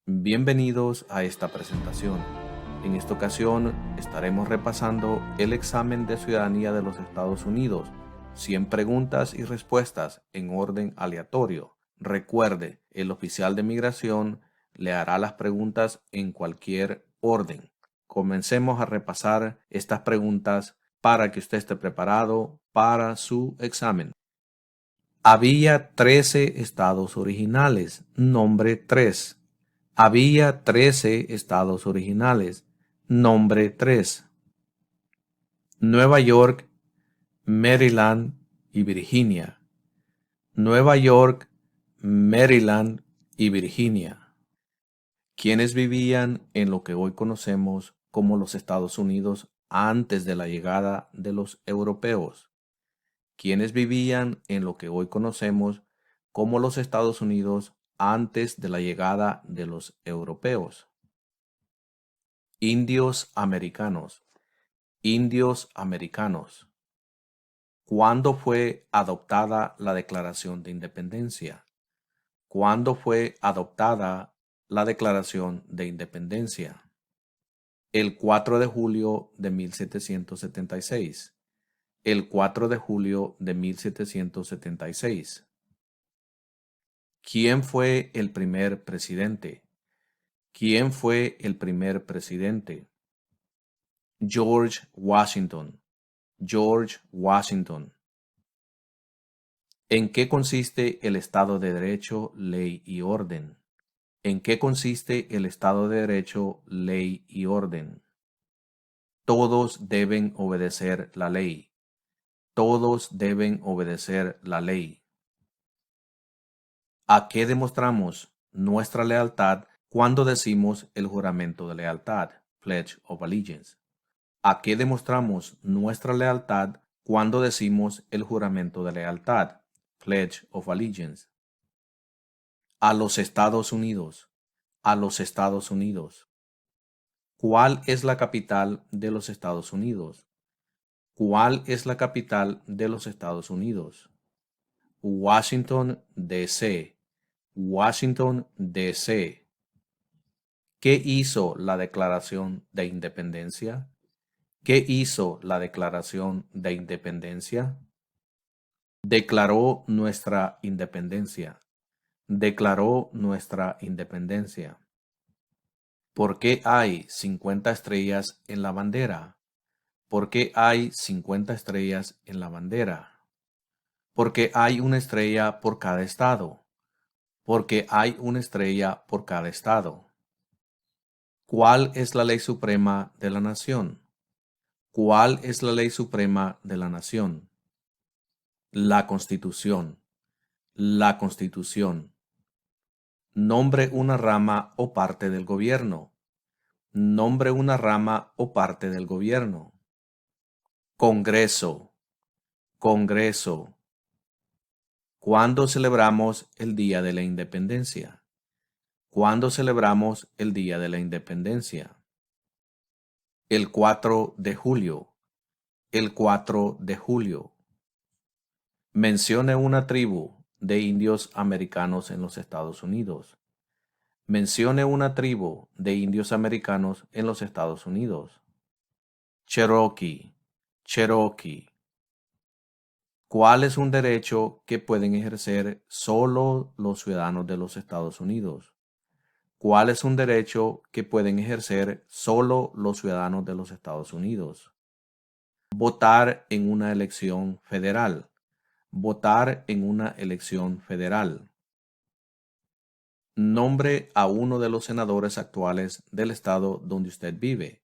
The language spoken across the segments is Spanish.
Bienvenidos a esta presentación. En esta ocasión estaremos repasando el examen de ciudadanía de los Estados Unidos, 100 preguntas y respuestas en orden aleatorio. Recuerde, el oficial de migración le hará las preguntas en cualquier orden. Comencemos a repasar estas preguntas para que usted esté preparado para su examen. Había 13 estados originales. Nombre 3. Había 13 estados originales. Nombre 3. Nueva York, Maryland y Virginia. Nueva York, Maryland y Virginia. ¿Quiénes vivían en lo que hoy conocemos como los Estados Unidos antes de la llegada de los europeos? ¿Quiénes vivían en lo que hoy conocemos como los Estados Unidos antes de la llegada de los europeos? Indios americanos. Indios americanos. ¿Cuándo fue adoptada la Declaración de Independencia? ¿Cuándo fue adoptada la Declaración de Independencia? El 4 de julio de 1776. El 4 de julio de 1776. ¿Quién fue el primer presidente? ¿Quién fue el primer presidente? George Washington. George Washington. ¿En qué consiste el Estado de Derecho, ley y orden? ¿En qué consiste el Estado de Derecho, ley y orden? Todos deben obedecer la ley. Todos deben obedecer la ley. ¿A qué demostramos nuestra lealtad cuando decimos el juramento de lealtad, Pledge of Allegiance? ¿A qué demostramos nuestra lealtad cuando decimos el juramento de lealtad, Pledge of Allegiance? A los Estados Unidos. A los Estados Unidos. ¿Cuál es la capital de los Estados Unidos? ¿Cuál es la capital de los Estados Unidos? Washington, D.C. Washington, D.C. ¿Qué hizo la Declaración de Independencia? ¿Qué hizo la Declaración de Independencia? Declaró nuestra independencia. Declaró nuestra independencia. ¿Por qué hay 50 estrellas en la bandera? ¿Por qué hay 50 estrellas en la bandera? Porque hay una estrella por cada estado. Porque hay una estrella por cada estado. ¿Cuál es la ley suprema de la nación? ¿Cuál es la ley suprema de la nación? La Constitución. La Constitución. Nombre una rama o parte del gobierno. Nombre una rama o parte del gobierno. Congreso. Congreso. ¿Cuándo celebramos el Día de la Independencia? ¿Cuándo celebramos el Día de la Independencia? El 4 de julio. El 4 de julio. Mencione una tribu de indios americanos en los Estados Unidos. Mencione una tribu de indios americanos en los Estados Unidos. Cherokee. Cherokee. ¿Cuál es un derecho que pueden ejercer solo los ciudadanos de los Estados Unidos? ¿Cuál es un derecho que pueden ejercer solo los ciudadanos de los Estados Unidos? Votar en una elección federal. Votar en una elección federal. Nombre a uno de los senadores actuales del estado donde usted vive.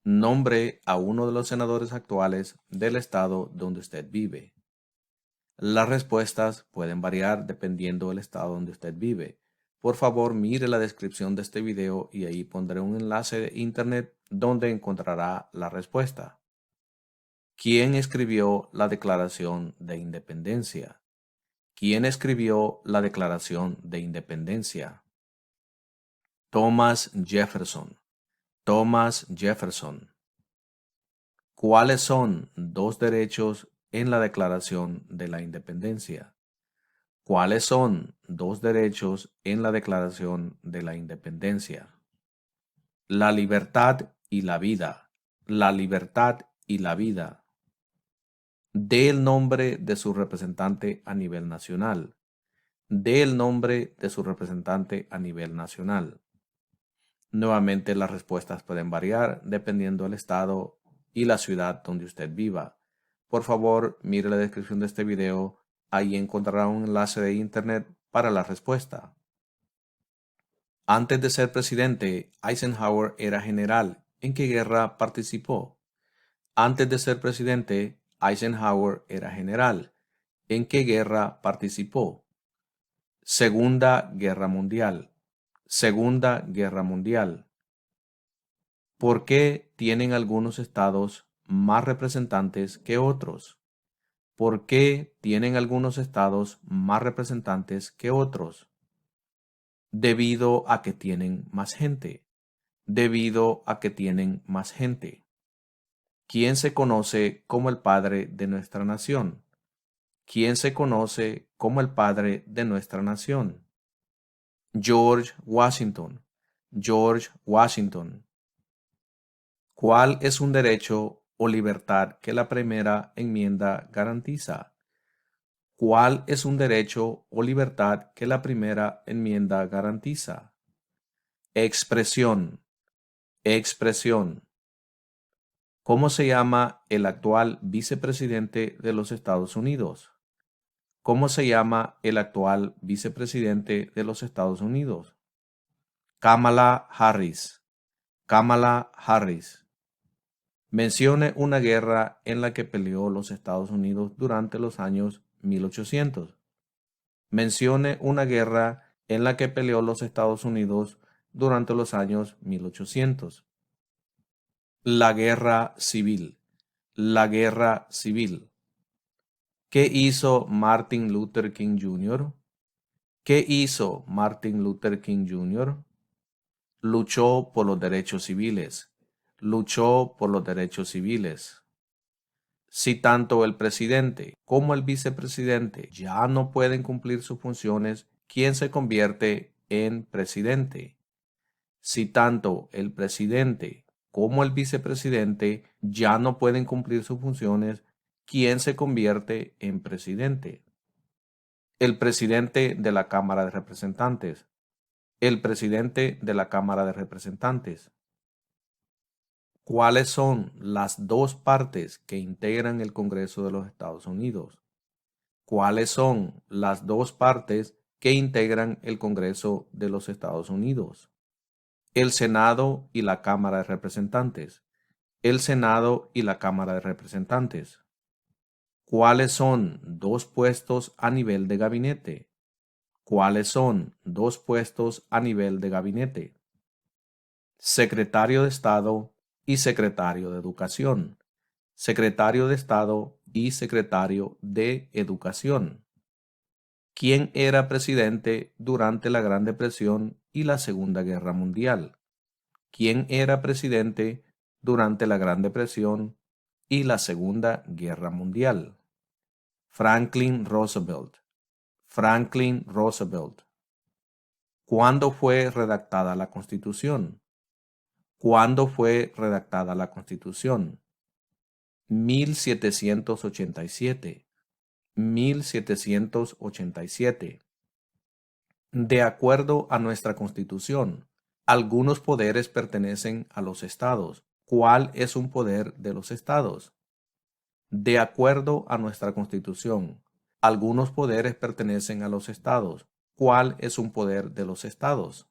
Nombre a uno de los senadores actuales del estado donde usted vive. Las respuestas pueden variar dependiendo del estado donde usted vive. Por favor, mire la descripción de este video y ahí pondré un enlace de internet donde encontrará la respuesta. ¿Quién escribió la Declaración de Independencia? ¿Quién escribió la Declaración de Independencia? Thomas Jefferson. Thomas Jefferson. ¿Cuáles son dos derechos en la Declaración de la Independencia? ¿Cuáles son dos derechos en la Declaración de la Independencia? La libertad y la vida. La libertad y la vida. Dé el nombre de su representante a nivel nacional. Dé el nombre de su representante a nivel nacional. Nuevamente las respuestas pueden variar dependiendo del estado y la ciudad donde usted viva. Por favor, mire la descripción de este video. Ahí encontrará un enlace de internet para la respuesta. Antes de ser presidente, Eisenhower era general. ¿En qué guerra participó? Antes de ser presidente, Eisenhower era general. ¿En qué guerra participó? Segunda Guerra Mundial. Segunda Guerra Mundial. ¿Por qué tienen algunos estados más representantes que otros? ¿Por qué tienen algunos estados más representantes que otros? Debido a que tienen más gente. Debido a que tienen más gente. ¿Quién se conoce como el padre de nuestra nación? ¿Quién se conoce como el padre de nuestra nación? George Washington. George Washington. ¿Cuál es un derecho o libertad que la primera enmienda garantiza? ¿Cuál es un derecho o libertad que la primera enmienda garantiza? Expresión. Expresión. ¿Cómo se llama el actual vicepresidente de los Estados Unidos? ¿Cómo se llama el actual vicepresidente de los Estados Unidos? Kamala Harris. Kamala Harris. Mencione una guerra en la que peleó los Estados Unidos durante los años 1800. Mencione una guerra en la que peleó los Estados Unidos durante los años 1800. La guerra civil. La guerra civil. ¿Qué hizo Martin Luther King Jr.? ¿Qué hizo Martin Luther King Jr.? Luchó por los derechos civiles. Luchó por los derechos civiles. Si tanto el presidente como el vicepresidente ya no pueden cumplir sus funciones, ¿quién se convierte en presidente? Si tanto el presidente como el vicepresidente ya no pueden cumplir sus funciones, ¿quién se convierte en presidente? El presidente de la Cámara de Representantes. El presidente de la Cámara de Representantes. ¿Cuáles son las dos partes que integran el Congreso de los Estados Unidos? ¿Cuáles son las dos partes que integran el Congreso de los Estados Unidos? El Senado y la Cámara de Representantes. El Senado y la Cámara de Representantes. ¿Cuáles son dos puestos a nivel de gabinete? ¿Cuáles son dos puestos a nivel de gabinete? Secretario de Estado y Secretario de Educación. Secretario de Estado y Secretario de Educación. ¿Quién era presidente durante la Gran Depresión y la Segunda Guerra Mundial? ¿Quién era presidente durante la Gran Depresión y la Segunda Guerra Mundial? Franklin Roosevelt. Franklin Roosevelt. ¿Cuándo fue redactada la Constitución? ¿Cuándo fue redactada la Constitución? 1787. 1787. De acuerdo a nuestra Constitución, algunos poderes pertenecen a los estados. ¿Cuál es un poder de los estados? De acuerdo a nuestra Constitución, algunos poderes pertenecen a los estados. ¿Cuál es un poder de los estados?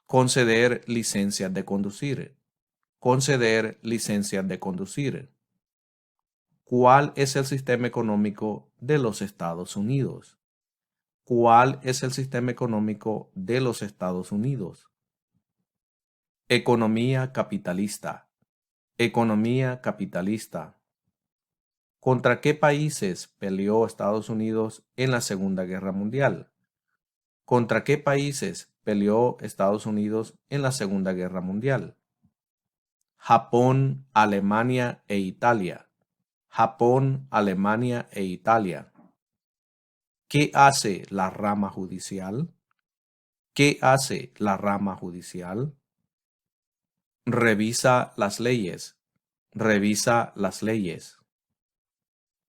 Conceder licencias de conducir. Conceder licencias de conducir. ¿Cuál es el sistema económico de los Estados Unidos? ¿Cuál es el sistema económico de los Estados Unidos? Economía capitalista. Economía capitalista. ¿Contra qué países peleó Estados Unidos en la Segunda Guerra Mundial? ¿Contra qué países peleó Estados Unidos en la Segunda Guerra Mundial? Japón, Alemania e Italia. Japón, Alemania e Italia. ¿Qué hace la rama judicial? ¿Qué hace la rama judicial? Revisa las leyes. Revisa las leyes.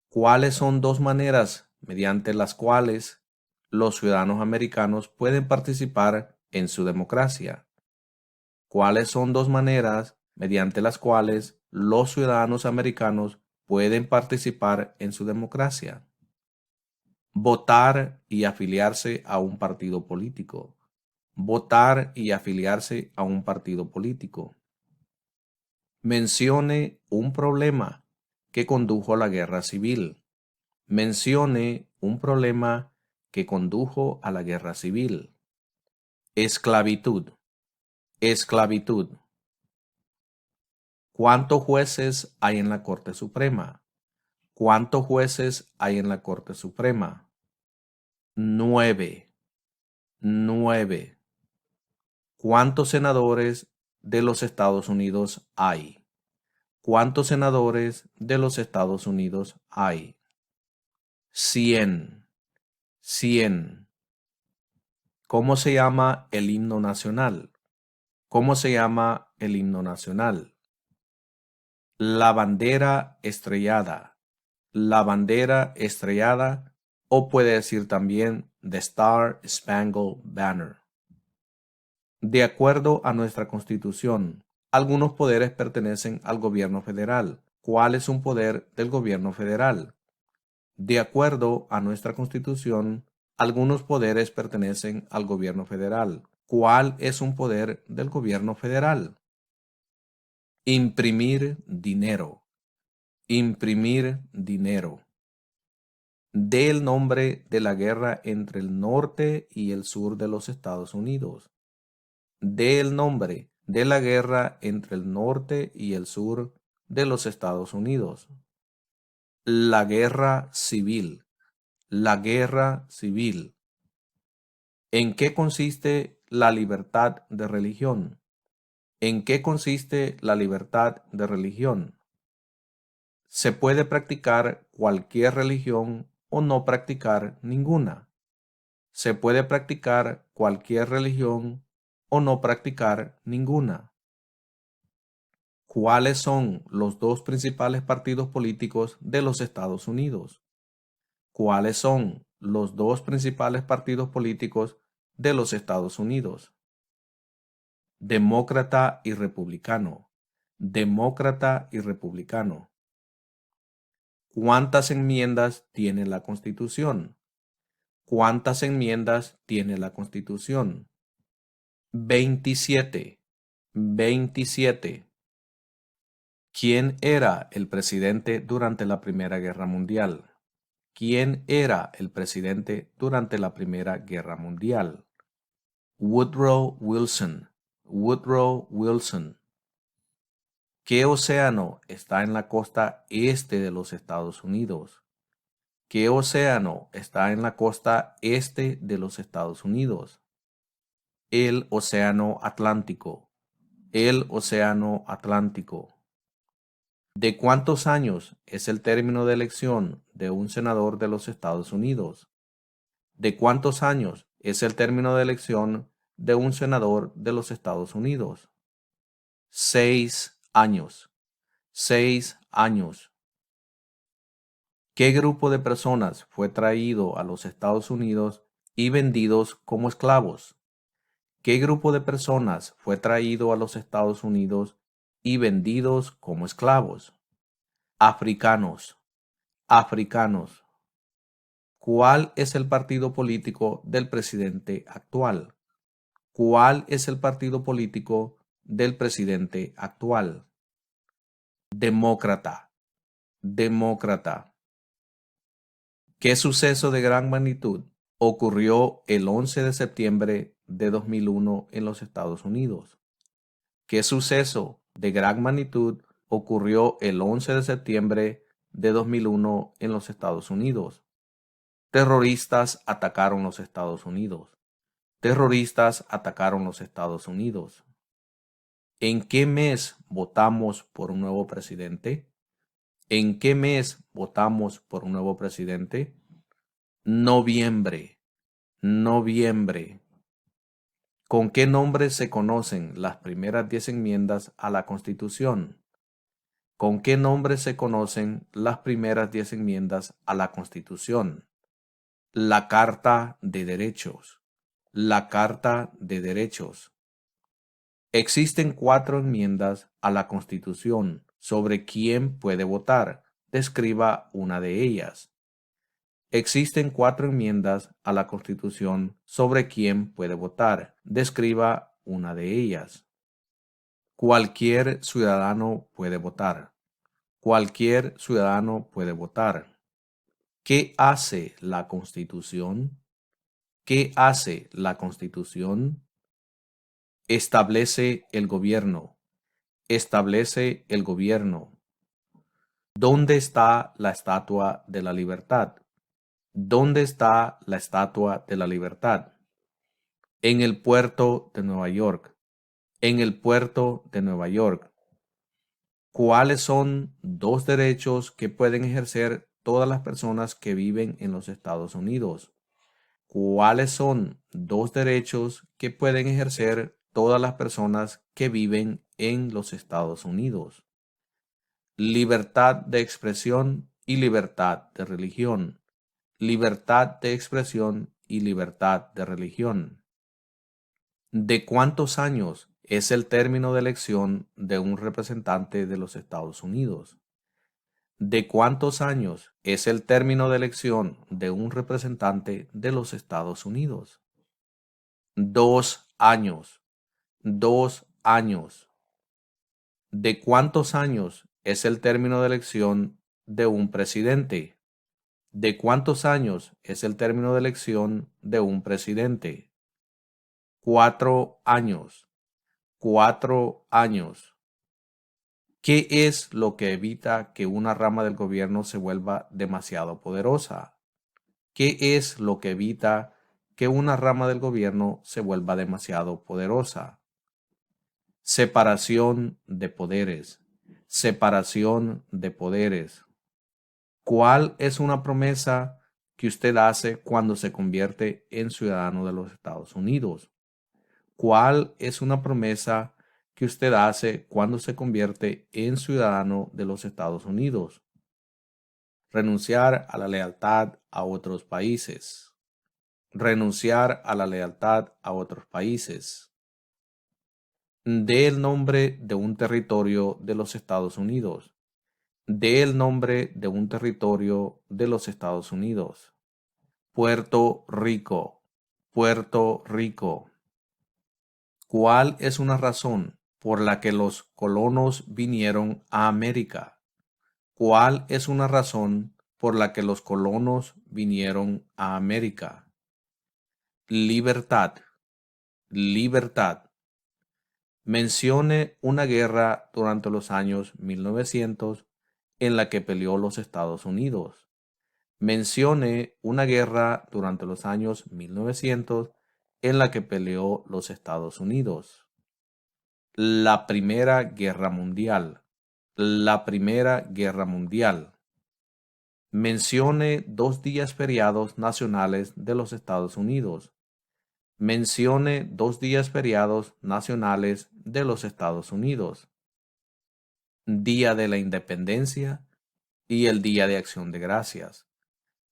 ¿Cuáles son dos maneras mediante las cuales los ciudadanos americanos pueden participar en su democracia? ¿Cuáles son dos maneras mediante las cuales los ciudadanos americanos pueden participar en su democracia? Votar y afiliarse a un partido político. Votar y afiliarse a un partido político. Mencione un problema que condujo a la guerra civil. Mencione un problema que condujo a la guerra civil. Esclavitud. Esclavitud. ¿Cuántos jueces hay en la Corte Suprema? ¿Cuántos jueces hay en la Corte Suprema? 9. 9. ¿Cuántos senadores de los Estados Unidos hay? ¿Cuántos senadores de los Estados Unidos hay? 100. 100. ¿Cómo se llama el himno nacional? ¿Cómo se llama el himno nacional? La bandera estrellada. La bandera estrellada, o puede decir también The Star Spangled Banner. De acuerdo a nuestra Constitución, algunos poderes pertenecen al gobierno federal. ¿Cuál es un poder del gobierno federal? De acuerdo a nuestra Constitución, algunos poderes pertenecen al gobierno federal. ¿Cuál es un poder del gobierno federal? Imprimir dinero. Imprimir dinero. Dé el nombre de la guerra entre el norte y el sur de los Estados Unidos. Dé el nombre de la guerra entre el norte y el sur de los Estados Unidos. La guerra civil. La guerra civil. ¿En qué consiste la libertad de religión? ¿En qué consiste la libertad de religión? Se puede practicar cualquier religión o no practicar ninguna. Se puede practicar cualquier religión o no practicar ninguna. ¿Cuáles son los dos principales partidos políticos de los Estados Unidos? ¿Cuáles son los dos principales partidos políticos de los Estados Unidos? Demócrata y republicano. Demócrata y republicano. ¿Cuántas enmiendas tiene la Constitución? ¿Cuántas enmiendas tiene la Constitución? 27. 27. ¿Quién era el presidente durante la Primera Guerra Mundial? ¿Quién era el presidente durante la Primera Guerra Mundial? Woodrow Wilson. Woodrow Wilson. ¿Qué océano está en la costa este de los Estados Unidos? ¿Qué océano está en la costa este de los Estados Unidos? El Océano Atlántico. El Océano Atlántico. ¿De cuántos años es el término de elección de un senador de los Estados Unidos? ¿De cuántos años es el término de elección de un senador de los Estados Unidos? 6 años. 6 años. ¿Qué grupo de personas fue traído a los Estados Unidos y vendidos como esclavos? ¿Qué grupo de personas fue traído a los Estados Unidos y vendidos como esclavos? Africanos. Africanos. ¿Cuál es el partido político del presidente actual? ¿Cuál es el partido político del presidente actual? Demócrata. Demócrata. ¿Qué suceso de gran magnitud ocurrió el 11 de septiembre de 2001 en los Estados Unidos? ¿Qué suceso de gran magnitud ocurrió el 11 de septiembre de 2001 en los Estados Unidos? Terroristas atacaron los Estados Unidos. Terroristas atacaron los Estados Unidos. ¿En qué mes votamos por un nuevo presidente? ¿En qué mes votamos por un nuevo presidente? Noviembre, noviembre. ¿Con qué nombre se conocen las primeras 10 enmiendas a la Constitución? ¿Con qué nombre se conocen las primeras 10 enmiendas a la Constitución? La Carta de Derechos. La Carta de Derechos. Existen 4 enmiendas a la Constitución sobre quién puede votar. Describa una de ellas. Existen 4 enmiendas a la Constitución sobre quién puede votar. Describa una de ellas. Cualquier ciudadano puede votar. Cualquier ciudadano puede votar. ¿Qué hace la Constitución? ¿Qué hace la Constitución? Establece el gobierno. Establece el gobierno. ¿Dónde está la Estatua de la Libertad? ¿Dónde está la Estatua de la Libertad? En el puerto de Nueva York. En el puerto de Nueva York. ¿Cuáles son 2 derechos que pueden ejercer todas las personas que viven en los Estados Unidos? ¿Cuáles son 2 derechos que pueden ejercer todas las personas que viven en los Estados Unidos? Libertad de expresión y libertad de religión. Libertad de expresión y libertad de religión. ¿De cuántos años es el término de elección de un representante de los Estados Unidos? ¿De cuántos años es el término de elección de un representante de los Estados Unidos? 2 años. 2 años. ¿De cuántos años es el término de elección de un presidente? ¿De cuántos años es el término de elección de un presidente? 4 años. 4 años. ¿Qué es lo que evita que una rama del gobierno se vuelva demasiado poderosa? ¿Qué es lo que evita que una rama del gobierno se vuelva demasiado poderosa? Separación de poderes. Separación de poderes. ¿Cuál es una promesa que usted hace cuando se convierte en ciudadano de los Estados Unidos? ¿Cuál es una promesa que usted hace cuando se convierte en ciudadano de los Estados Unidos? Renunciar a la lealtad a otros países. Renunciar a la lealtad a otros países. Dé el nombre de un territorio de los Estados Unidos. Dé el nombre de un territorio de los Estados Unidos. Puerto Rico. Puerto Rico. ¿Cuál es una razón por la que los colonos vinieron a América? ¿Cuál es una razón por la que los colonos vinieron a América? Libertad. Libertad. Mencione una guerra durante los años 1900 en la que peleó los Estados Unidos. Mencione una guerra durante los años 1900 en la que peleó los Estados Unidos. La Primera Guerra Mundial. La Primera Guerra Mundial. Mencione 2 días feriados nacionales de los Estados Unidos. Mencione 2 días feriados nacionales de los Estados Unidos. Día de la Independencia y el Día de Acción de Gracias.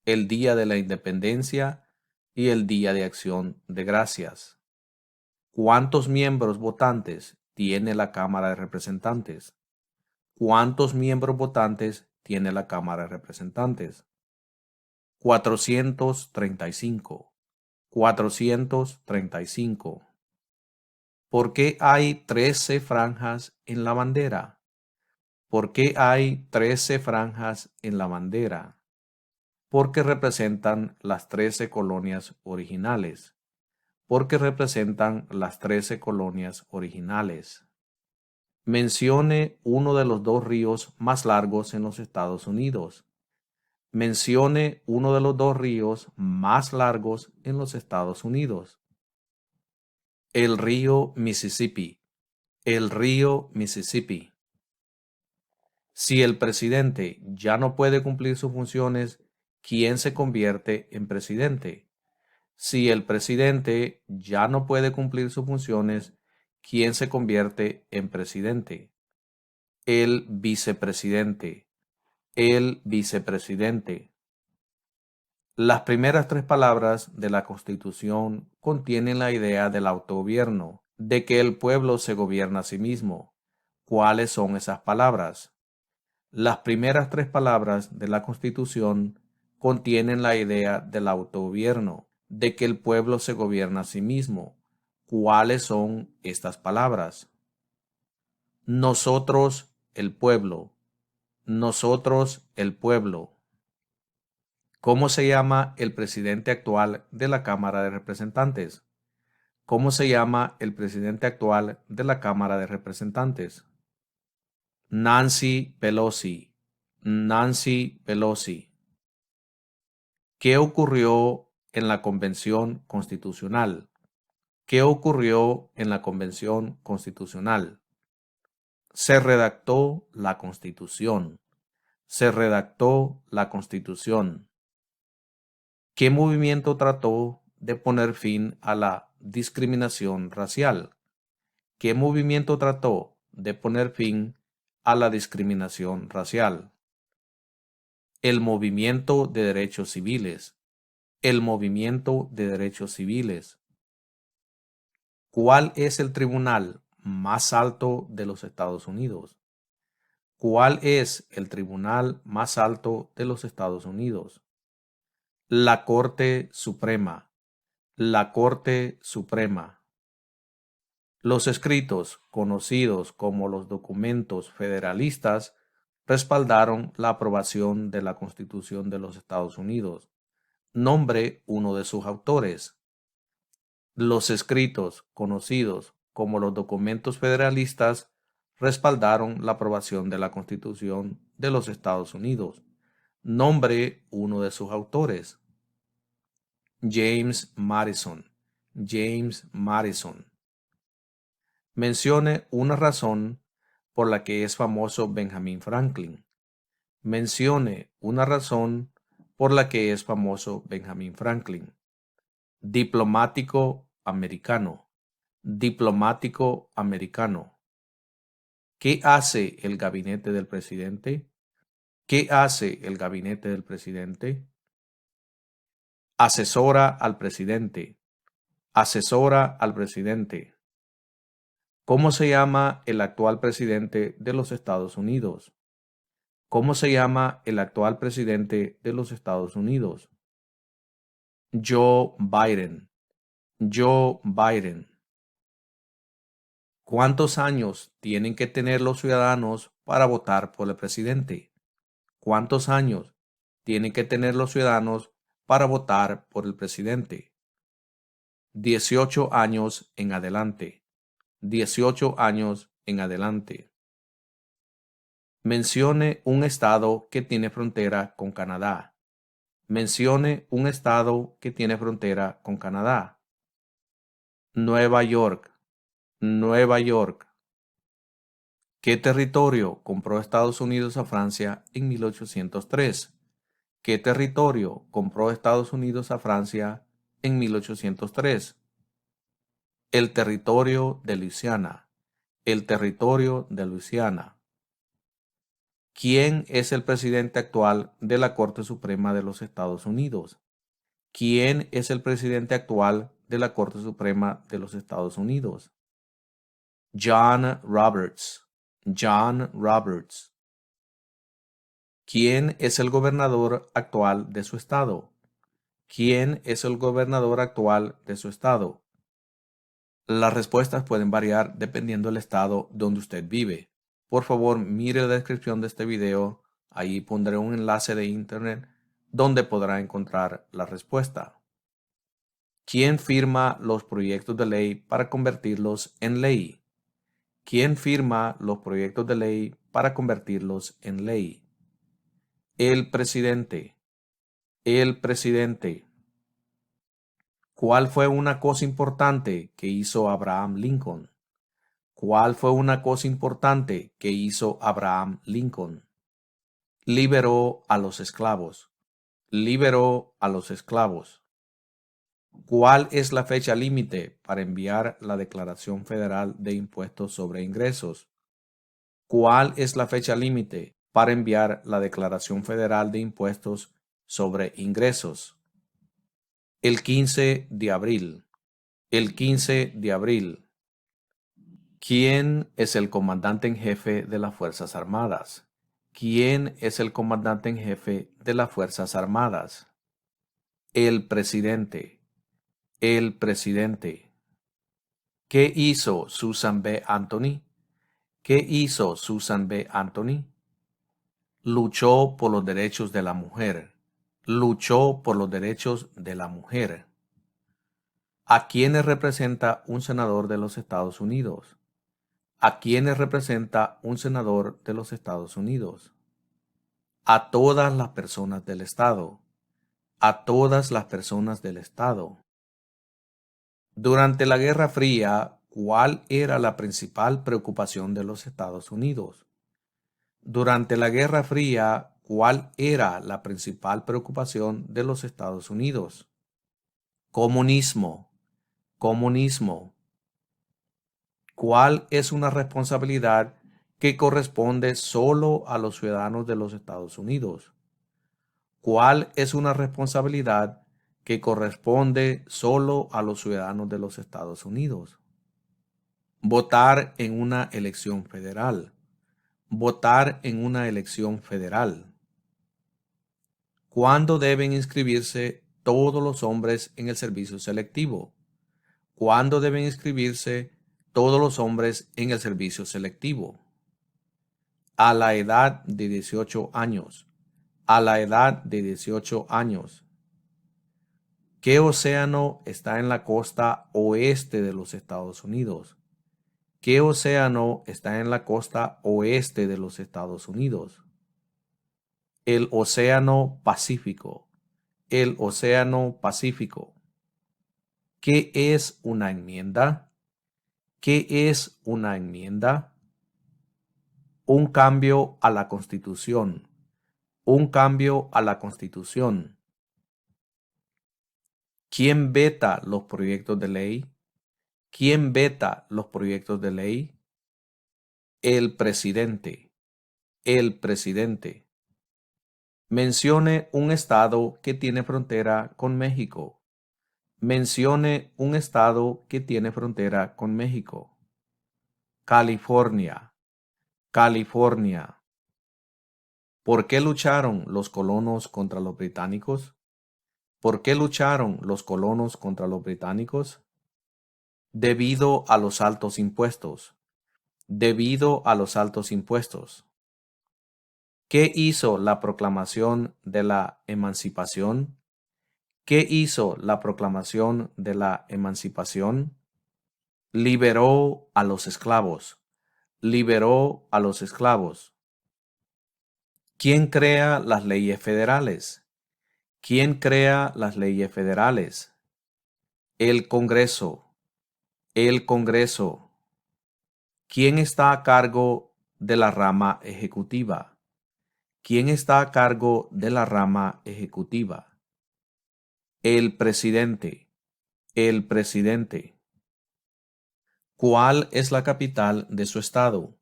El Día de la Independencia y el Día de Acción de Gracias. ¿Cuántos miembros votantes tiene la Cámara de Representantes? ¿Cuántos miembros votantes tiene la Cámara de Representantes? 435. 435. ¿Por qué hay 13 franjas en la bandera? ¿Por qué hay 13 franjas en la bandera? Porque representan las 13 colonias originales. Porque representan las 13 colonias originales. Mencione uno de los 2 ríos más largos en los Estados Unidos. Mencione uno de los 2 ríos más largos en los Estados Unidos. El río Mississippi. El río Mississippi. Si el presidente ya no puede cumplir sus funciones ¿quién se convierte en presidente? Si el presidente ya no puede cumplir sus funciones, ¿quién se convierte en presidente? El vicepresidente. El vicepresidente. Las primeras tres palabras de la Constitución contienen la idea del autogobierno, de que el pueblo se gobierna a sí mismo. ¿Cuáles son esas palabras? Las primeras tres palabras de la Constitución contienen la idea del autogobierno, de que el pueblo se gobierna a sí mismo. ¿Cuáles son estas palabras? Nosotros, el pueblo. Nosotros, el pueblo. ¿Cómo se llama el presidente actual de la Cámara de Representantes? ¿Cómo se llama el presidente actual de la Cámara de Representantes? Nancy Pelosi. Nancy Pelosi. ¿Qué ocurrió en la Convención Constitucional? ¿Qué ocurrió en la Convención Constitucional? Se redactó la Constitución. Se redactó la Constitución. ¿Qué movimiento trató de poner fin a la discriminación racial? ¿Qué movimiento trató de poner fin a la discriminación racial? El movimiento de derechos civiles. El movimiento de derechos civiles. ¿Cuál es el tribunal más alto de los Estados Unidos? ¿Cuál es el tribunal más alto de los Estados Unidos? La Corte Suprema. La Corte Suprema. Los escritos, conocidos como los documentos federalistas, respaldaron la aprobación de la Constitución de los Estados Unidos. Nombre uno de sus autores. Los escritos, conocidos como los documentos federalistas, respaldaron la aprobación de la Constitución de los Estados Unidos. Nombre uno de sus autores. James Madison. James Madison. Mencione una razón por la que es famoso Benjamin Franklin. Mencione una razón por la que es famoso Benjamin Franklin. Diplomático americano. Diplomático americano. ¿Qué hace el gabinete del presidente? ¿Qué hace el gabinete del presidente? Asesora al presidente. Asesora al presidente. ¿Cómo se llama el actual presidente de los Estados Unidos? ¿Cómo se llama el actual presidente de los Estados Unidos? Joe Biden. Joe Biden. ¿Cuántos años tienen que tener los ciudadanos para votar por el presidente? ¿Cuántos años tienen que tener los ciudadanos para votar por el presidente? 18 años en adelante. 18 años en adelante. Mencione un estado que tiene frontera con Canadá. Mencione un estado que tiene frontera con Canadá. Nueva York. Nueva York. ¿Qué territorio compró Estados Unidos a Francia en 1803? ¿Qué territorio compró Estados Unidos a Francia en 1803? El territorio de Luisiana. El territorio de Luisiana. ¿Quién es el presidente actual de la Corte Suprema de los Estados Unidos? ¿Quién es el presidente actual de la Corte Suprema de los Estados Unidos? John Roberts. John Roberts. ¿Quién es el gobernador actual de su estado? ¿Quién es el gobernador actual de su estado? Las respuestas pueden variar dependiendo del estado donde usted vive. Por favor, mire la descripción de este video. Ahí pondré un enlace de internet donde podrá encontrar la respuesta. ¿Quién firma los proyectos de ley para convertirlos en ley? ¿Quién firma los proyectos de ley para convertirlos en ley? El presidente. El presidente. ¿Cuál fue una cosa importante que hizo Abraham Lincoln? ¿Cuál fue una cosa importante que hizo Abraham Lincoln? Liberó a los esclavos. liberó a los esclavos. ¿Cuál es la fecha límite para enviar la Declaración Federal de Impuestos sobre Ingresos? ¿Cuál es la fecha límite para enviar la Declaración Federal de Impuestos sobre Ingresos? El 15 de abril. El 15 de abril. ¿Quién es el comandante en jefe de las Fuerzas Armadas? ¿Quién es el comandante en jefe de las Fuerzas Armadas? El presidente. El presidente. ¿Qué hizo Susan B. Anthony? ¿Qué hizo Susan B. Anthony? Luchó por los derechos de la mujer. Luchó por los derechos de la mujer. ¿A quiénes representa un senador de los Estados Unidos? ¿A quiénes representa un senador de los Estados Unidos? A todas las personas del Estado. A todas las personas del Estado. Durante la Guerra Fría, ¿cuál era la principal preocupación de los Estados Unidos? Durante la Guerra Fría, ¿cuál era la principal preocupación de los Estados Unidos? Comunismo. Comunismo. ¿Cuál es una responsabilidad que corresponde solo a los ciudadanos de los Estados Unidos? ¿Cuál es una responsabilidad que corresponde solo a los ciudadanos de los Estados Unidos? Votar en una elección federal. Votar en una elección federal. ¿Cuándo deben inscribirse todos los hombres en el servicio selectivo? ¿Cuándo deben inscribirse todos los hombres en el servicio selectivo? A la edad de 18 años. A la edad de 18 años. ¿Qué océano está en la costa oeste de los Estados Unidos? ¿Qué océano está en la costa oeste de los Estados Unidos? El Océano Pacífico. El Océano Pacífico. ¿Qué es una enmienda? ¿Qué es una enmienda? Un cambio a la Constitución. Un cambio a la Constitución. ¿Quién veta los proyectos de ley? ¿Quién veta los proyectos de ley? El presidente. El presidente. Mencione un estado que tiene frontera con México. Mencione un estado que tiene frontera con México. California. California. ¿Por qué lucharon los colonos contra los británicos? ¿Por qué lucharon los colonos contra los británicos? Debido a los altos impuestos. Debido a los altos impuestos. ¿Qué hizo la proclamación de la emancipación? ¿Qué hizo la proclamación de la emancipación? Liberó a los esclavos. Liberó a los esclavos. ¿Quién crea las leyes federales? ¿Quién crea las leyes federales? El Congreso. El Congreso. ¿Quién está a cargo de la rama ejecutiva? ¿Quién está a cargo de la rama ejecutiva? El presidente. El presidente. ¿Cuál es la capital de su estado?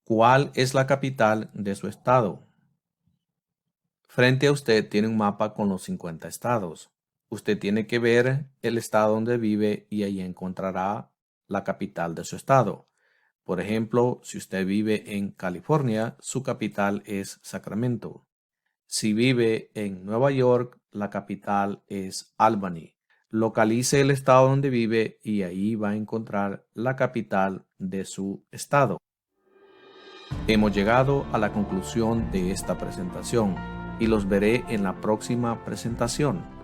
¿Cuál es la capital de su estado? Frente a usted tiene un mapa con los 50 estados. Usted tiene que ver el estado donde vive y ahí encontrará la capital de su estado. Por ejemplo, si usted vive en California, su capital es Sacramento. Si vive en Nueva York, la capital es Albany. Localice el estado donde vive y ahí va a encontrar la capital de su estado. Hemos llegado a la conclusión de esta presentación y los veré en la próxima presentación.